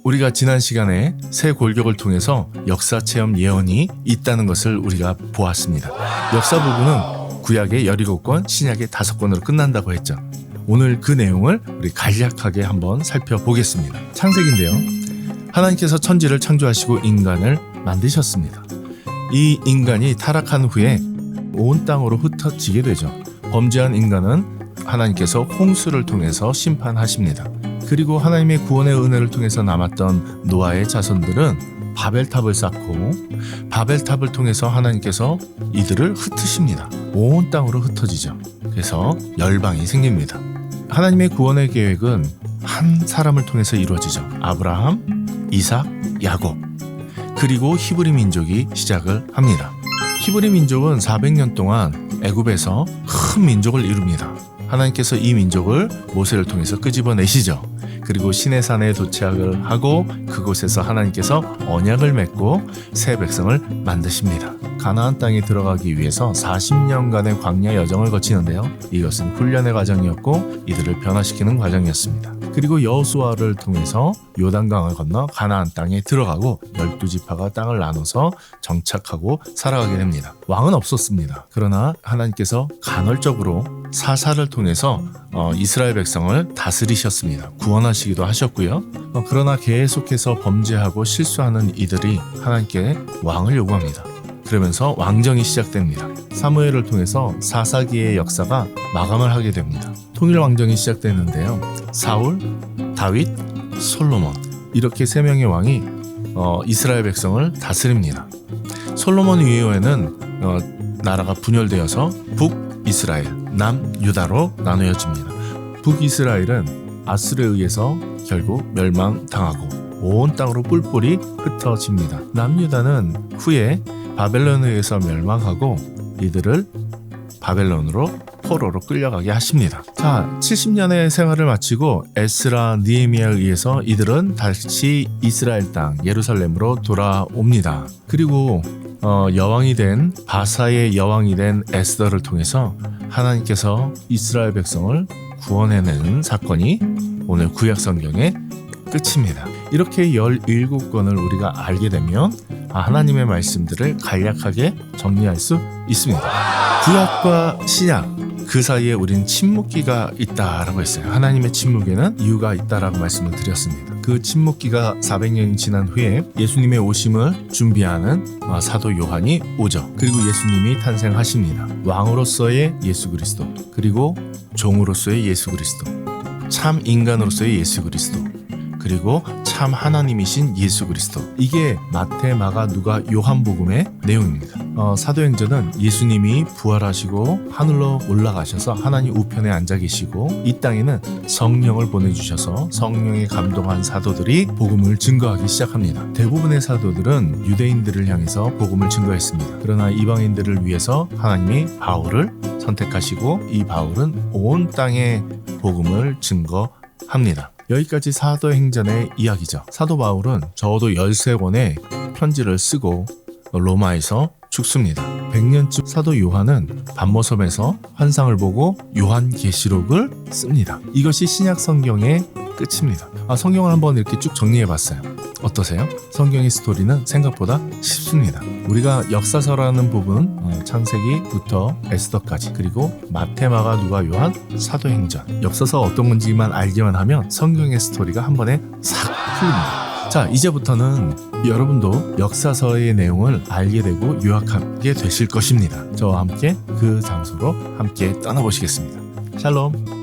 우리가 지난 시간에 새 골격을 통해서 역사 체험 예언이 있다는 것을 우리가 보았습니다. 역사 부분은 구약의 17권, 신약의 5권으로 끝난다고 했죠. 오늘 그 내용을 우리 간략하게 한번 살펴보겠습니다. 창세기인데요. 하나님께서 천지를 창조하시고 인간을 만드셨습니다. 이 인간이 타락한 후에 온 땅으로 흩어지게 되죠. 범죄한 인간은 하나님께서 홍수를 통해서 심판하십니다. 그리고 하나님의 구원의 은혜를 통해서 남았던 노아의 자손들은 바벨탑을 쌓고 바벨탑을 통해서 하나님께서 이들을 흩으십니다. 온 땅으로 흩어지죠. 그래서 열방이 생깁니다. 하나님의 구원의 계획은 한 사람을 통해서 이루어지죠. 아브라함, 이삭, 야곱, 그리고 히브리 민족이 시작을 합니다. 히브리 민족은 400년 동안 애굽에서 큰 민족을 이룹니다. 하나님께서 이 민족을 모세를 통해서 끄집어내시죠. 그리고 시내산에 도착을 하고 그곳에서 하나님께서 언약을 맺고 새 백성을 만드십니다. 가나안 땅에 들어가기 위해서 40년간의 광야 여정을 거치는데요. 이것은 훈련의 과정이었고 이들을 변화시키는 과정이었습니다. 그리고 여호수아를 통해서 요단강을 건너 가나안 땅에 들어가고 12지파가 땅을 나눠서 정착하고 살아가게 됩니다. 왕은 없었습니다. 그러나 하나님께서 간헐적으로 사사를 통해서 이스라엘 백성을 다스리셨습니다. 구원하시기도 하셨고요. 그러나 계속해서 범죄하고 실수하는 이들이 하나님께 왕을 요구합니다. 그러면서 왕정이 시작됩니다. 사무엘을 통해서 사사기의 역사가 마감을 하게 됩니다. 통일 왕정이 시작되는데요. 사울, 다윗, 솔로몬 이렇게 3명의 왕이 이스라엘 백성을 다스립니다. 솔로몬 이후에는 나라가 분열되어서 북이스라엘, 남유다로 나누어집니다. 북이스라엘은 아수르에 의해서 결국 멸망당하고 온 땅으로 뿔뿔이 흩어집니다. 남유다는 후에 바벨론에 의해서 멸망하고 이들을 바벨론으로 포로로 끌려가게 하십니다. 자, 70년의 생활을 마치고 에스라, 느헤미야에 의해서 이들은 다시 이스라엘 땅 예루살렘으로 돌아옵니다. 그리고 여왕이 된 바사의 여왕이 된 에스더를 통해서 하나님께서 이스라엘 백성을 구원해내는 사건이 오늘 구약 성경의 끝입니다. 이렇게 17권을 우리가 알게 되면 하나님의 말씀들을 간략하게 정리할 수 있습니다. 구약과 신약 그 사이에 우린 침묵기가 있다라고 했어요. 하나님의 침묵에는 이유가 있다라고 말씀을 드렸습니다. 그 침묵기가 400년이 지난 후에 예수님의 오심을 준비하는 사도 요한이 오죠. 그리고 예수님이 탄생하십니다. 왕으로서의 예수 그리스도, 그리고 종으로서의 예수 그리스도, 참 인간으로서의 예수 그리스도, 그리고 참 하나님이신 예수 그리스도. 이게 마태, 마가, 누가, 요한복음의 내용입니다. 사도행전은 예수님이 부활하시고 하늘로 올라가셔서 하나님 우편에 앉아 계시고 이 땅에는 성령을 보내주셔서 성령에 감동한 사도들이 복음을 증거하기 시작합니다. 대부분의 사도들은 유대인들을 향해서 복음을 증거했습니다. 그러나 이방인들을 위해서 하나님이 바울을 선택하시고 이 바울은 온 땅에 복음을 증거합니다. 여기까지 사도행전의 이야기죠. 사도 바울은 적어도 13권의 편지를 쓰고 로마에서 죽습니다. 100년쯤 사도 요한은 반모섬에서 환상을 보고 요한계시록을 씁니다. 이것이 신약 성경의 끝입니다. 성경을 한번 이렇게 쭉 정리해봤어요. 어떠세요? 성경의 스토리는 생각보다 쉽습니다. 우리가 역사서라는 부분은 창세기부터 에스더까지, 그리고 마태, 마가, 누가, 요한, 사도행전, 역사서 어떤 건지만 알기만 하면 성경의 스토리가 한 번에 싹 풀립니다. 자, 이제부터는 여러분도 역사서의 내용을 알게 되고 유학하게 되실 것입니다. 저와 함께 그 장소로 함께 떠나보시겠습니다. 샬롬.